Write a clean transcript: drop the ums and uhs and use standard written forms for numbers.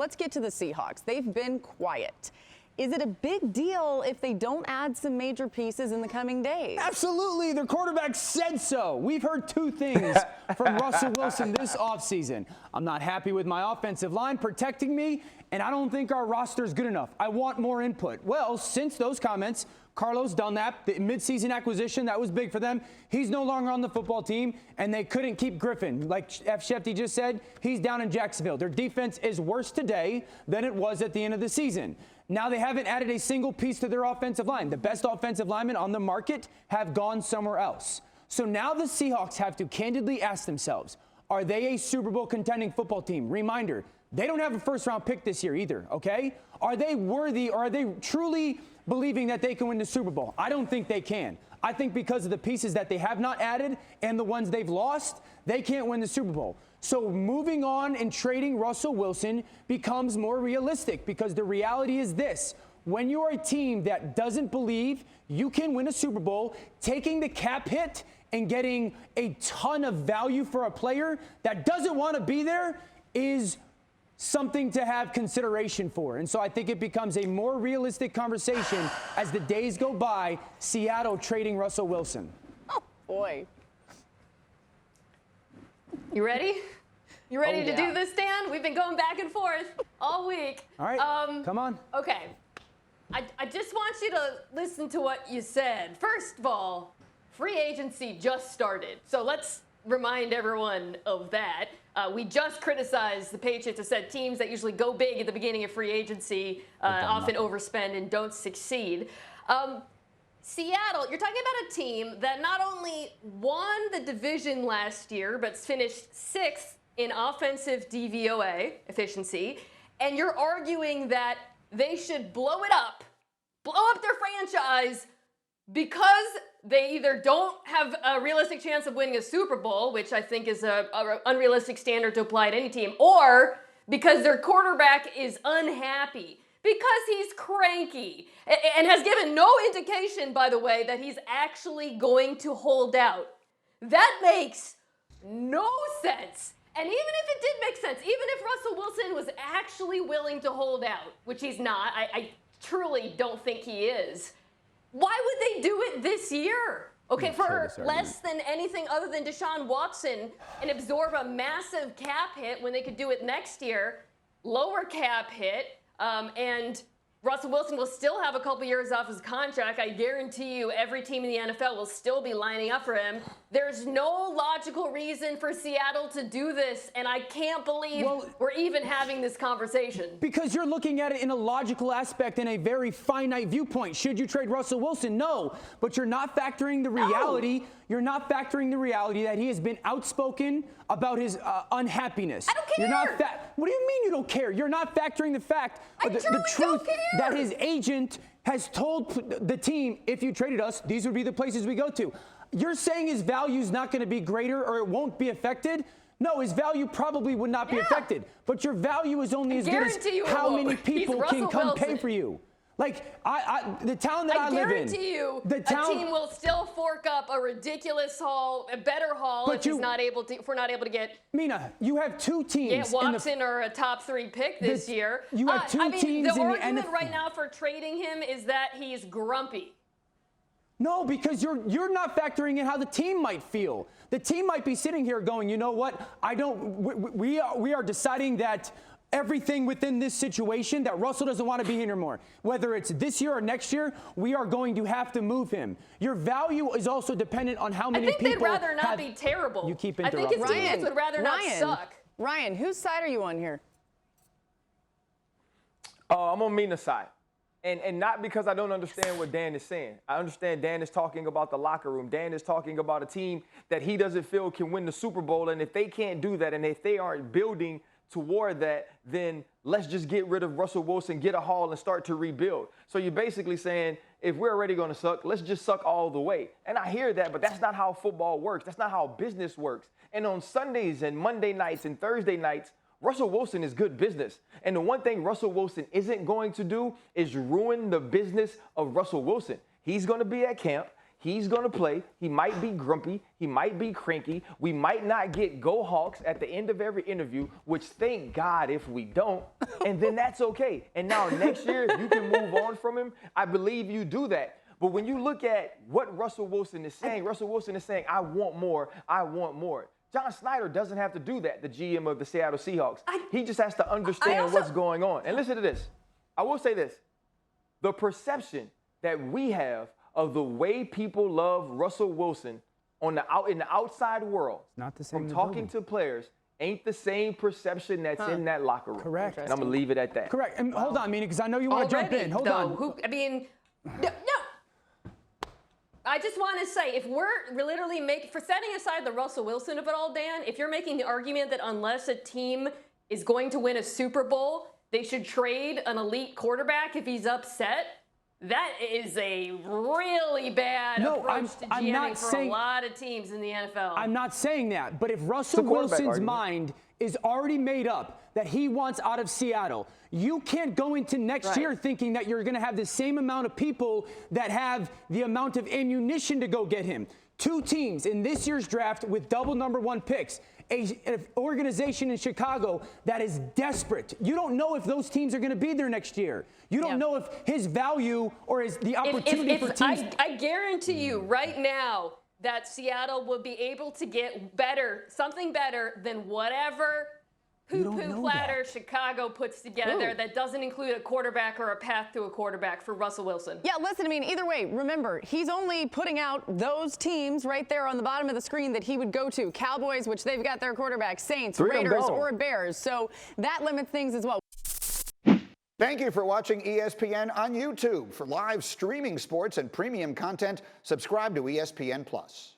Let's get to the Seahawks. They've been quiet. Is it a big deal if they don't add some major pieces in the coming days? Absolutely. Their quarterback said so. We've heard two things from Russell Wilson this offseason. I'm not happy with my offensive line protecting me, and I don't think our roster is good enough. I want more input. Well, since those comments, Carlos Dunlap, the midseason acquisition, that was big for them. He's no longer on the football team, and they couldn't keep Griffin. Like F. Shefty just said, he's down in Jacksonville. Their defense is worse today than it was at the end of the season. Now they haven't added a single piece to their offensive line. The best offensive linemen on the market have gone somewhere else. So now the Seahawks have to candidly ask themselves, are they a Super Bowl contending football team? Reminder, they don't have a first-round pick this year either, okay? Are they worthy, or are they truly believing that they can win the Super Bowl? I don't think they can. I think because of the pieces that they have not added and the ones they've lost, they can't win the Super Bowl. So moving on and trading Russell Wilson becomes more realistic, because the reality is this. When you're a team that doesn't believe you can win a Super Bowl, taking the cap hit and getting a ton of value for a player that doesn't want to be there is something to have consideration for. And so I think it becomes a more realistic conversation as the days go by, Seattle trading Russell Wilson. Oh, boy. You ready? You ready to do this, Dan? We've been going back and forth all week. All right, come on. Okay. I just want you to listen to what you said. First of all, free agency just started. So let's remind everyone of that. We just criticized the Patriots and said teams that usually go big at the beginning of free agency often overspend and don't succeed. Seattle, you're talking about a team that not only won the division last year, but finished 6th in offensive DVOA efficiency, and you're arguing that they should blow up their franchise because they either don't have a realistic chance of winning a Super Bowl, which I think is an unrealistic standard to apply to any team, or because their quarterback is unhappy, because he's cranky, and has given no indication, by the way, that he's actually going to hold out. That makes no sense. And even if it did make sense, even if Russell Wilson was actually willing to hold out, which he's not, I truly don't think he is, why would they do it this year? Okay, for less than anything other than Deshaun Watson, and absorb a massive cap hit when they could do it next year, lower cap hit, and Russell Wilson will still have a couple years off his contract. I guarantee you every team in the NFL will still be lining up for him. There's no logical reason for Seattle to do this, and I can't believe we're even having this conversation. Because you're looking at it in a logical aspect and a very finite viewpoint. Should you trade Russell Wilson? No. But you're not factoring the reality. No. You're not factoring the reality that he has been outspoken about his unhappiness. I don't care. You're not what do you mean you don't care? You're not factoring the fact, the truth that his agent has told the team, if you traded us, these would be the places we go to. You're saying his value is not going to be greater, or it won't be affected? No, his value probably would not be affected. But your value is only as good as how many people can come pay for you. Like, the town that I live in. I guarantee you a team will still fork up a ridiculous haul, a better haul, if we're not able to get. Mina, you have two teams. Watson or a top 3 pick this year. You have two teams in the NFL. The argument right now for trading him is that he's grumpy. No, because you're not factoring in how the team might feel. The team might be sitting here going, you know what? We are deciding that everything within this situation, that Russell doesn't want to be here anymore. Whether it's this year or next year, we are going to have to move him. Your value is also dependent on how many people. I think they'd rather not be terrible. You keep interrupting. I think his teammates would rather not suck. Ryan, whose side are you on here? I'm on Mina's side. And not because I don't understand what Dan is saying. I understand Dan is talking about the locker room. Dan is talking about a team that he doesn't feel can win the Super Bowl. And if they can't do that, and if they aren't building toward that, then let's just get rid of Russell Wilson, get a haul, and start to rebuild. So you're basically saying, if we're already going to suck, let's just suck all the way. And I hear that, but that's not how football works. That's not how business works. And on Sundays and Monday nights and Thursday nights, Russell Wilson is good business. And the one thing Russell Wilson isn't going to do is ruin the business of Russell Wilson. He's going to be at camp. He's going to play. He might be grumpy. He might be cranky. We might not get Go Hawks at the end of every interview, which thank God if we don't. And then that's okay. And now next year, if you can move on from him, I believe you do that. But when you look at what Russell Wilson is saying, I want more, I want more. John Snyder doesn't have to do that, the GM of the Seattle Seahawks. He just has to understand what's going on. And listen to this. I will say this. The perception that we have of the way people love Russell Wilson in the outside world, not the same from talking to players, ain't the same perception that's in that locker room. Correct. And I'm going to leave it at that. Correct. And hold on, Mina, because I know you want to jump in. Hold on. No. I just want to say, if we're literally for setting aside the Russell Wilson of it all, Dan, if you're making the argument that unless a team is going to win a Super Bowl, they should trade an elite quarterback if he's upset, that is a really bad approach to GMing for a lot of teams in the NFL. I'm not saying that, but if Russell Wilson's mind is already made up that he wants out of Seattle, you can't go into next year thinking that you're going to have the same amount of people that have the amount of ammunition to go get him. 2 teams in this year's draft with double #1 picks. An organization in Chicago that is desperate. You don't know if those teams are going to be there next year. You don't know if his value or the opportunity for teams. I guarantee you right now that Seattle will be able to get something better than whatever poo-poo platter Chicago puts together that doesn't include a quarterback or a path to a quarterback for Russell Wilson. Yeah, listen, I mean, either way, remember, he's only putting out those teams right there on the bottom of the screen that he would go to. Cowboys, which they've got their quarterback, Saints, Raiders, or Bears. So that limits things as well. Thank you for watching ESPN on YouTube. For live streaming sports and premium content, subscribe to ESPN+.